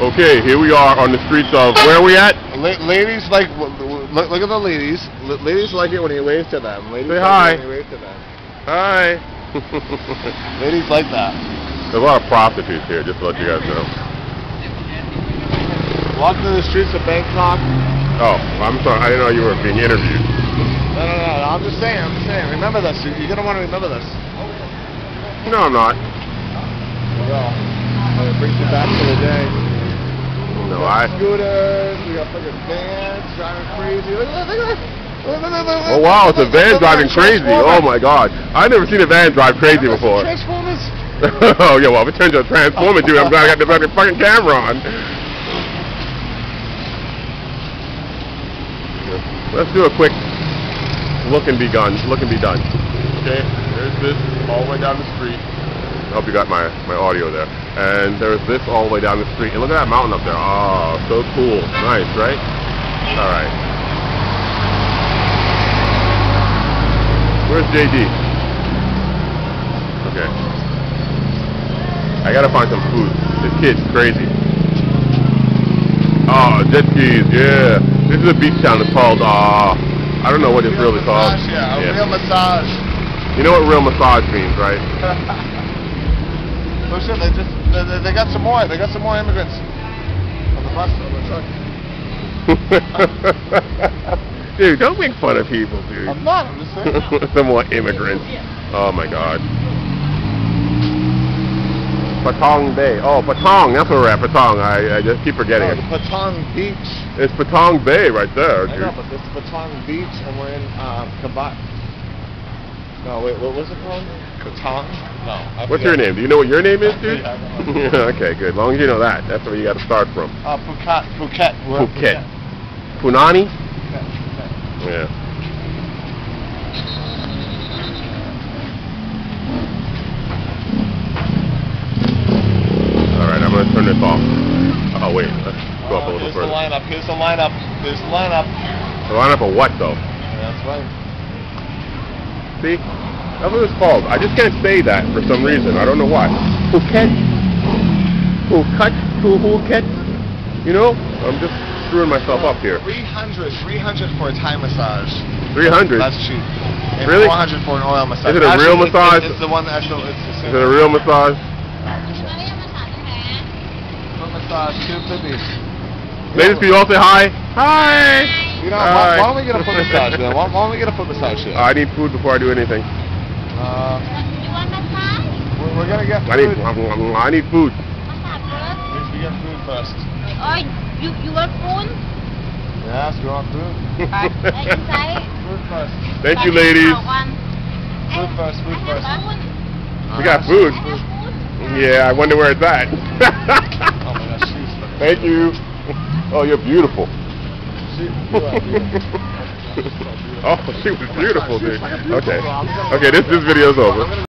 Okay, here we are on the streets of, where are we at? Ladies like, look at the ladies. Ladies like it when you wave to them. Ladies Say like hi. it when you wave to them. Hi. Ladies like that. There's a lot of prostitutes here, just to let you guys know. Walking through the streets of Bangkok. Oh, I'm sorry, I didn't know you were being interviewed. No, I'm just saying, Remember this, you're gonna want to remember this. No, I'm not. Well, it brings you back to the day. No, Scooters, we got fucking vans driving crazy. Look at that. Oh wow, it's a van driving crazy. Oh my god. I've never seen a van drive crazy before. Transformers? Oh yeah, well if it turns into a transformer, dude, I'm glad I got the fucking camera on. Let's do a quick look and be done. Okay, there's this all the way down the street. I hope you got my audio there. And there's this all the way down the street. And look at that mountain up there. Oh, so cool. Nice, right? Alright. Where's JD? Okay. I gotta find some food. This kid's crazy. Oh, jet skis, yeah. This is a beach town. It's called, I don't know what it's really called. Yeah, real massage. You know what real massage means, right? Oh shit, they got some more. They got some more immigrants on the bus, on the truck. Dude, don't make fun of people, dude. I'm not, I'm just saying. Some more immigrants. Oh my god. Patong Bay. Oh, Patong, that's where we're at, Patong. I just keep forgetting it. Patong Beach. It's Patong Bay right there, dude. I know, but this is Patong Beach, and we're in Kabat. No, wait, what was it called? Patong? No. What's your name? Do you know what your name is, dude? Yeah, okay, good. As long as you know that. That's where you got to start from. Phuket. Phuket. Punani? Phuket. Yeah. Alright, I'm going to turn this off. Oh, wait. Let's go up a little further. Here's the lineup. The lineup of what, though? Yeah, that's right. See? That's what it's called. I just can't say that for some reason. I don't know why. Phuket? Phuket? You know? I'm just screwing myself up here. 300 for a Thai massage. 300? That's cheap. And Really? 400 for an oil massage. Is it a real massage? It's the one that's the Is it a real massage? Foot massage, 250. Ladies, can you all say hi? Hi! You know, why don't we get a foot massage then? Why don't we get a foot massage here? I need food before I do anything. You want massage? We're gonna get food. I need food. Massage first? We get food first. Oh, you want food? Yes, we want food. Inside? Food first. Thank you, ladies. Food first. We got food. Yeah, I wonder where it's at. Oh my gosh, she's fucking. Thank you. Oh, you're beautiful. Oh, she was beautiful, dude. Okay. Okay, this video's over.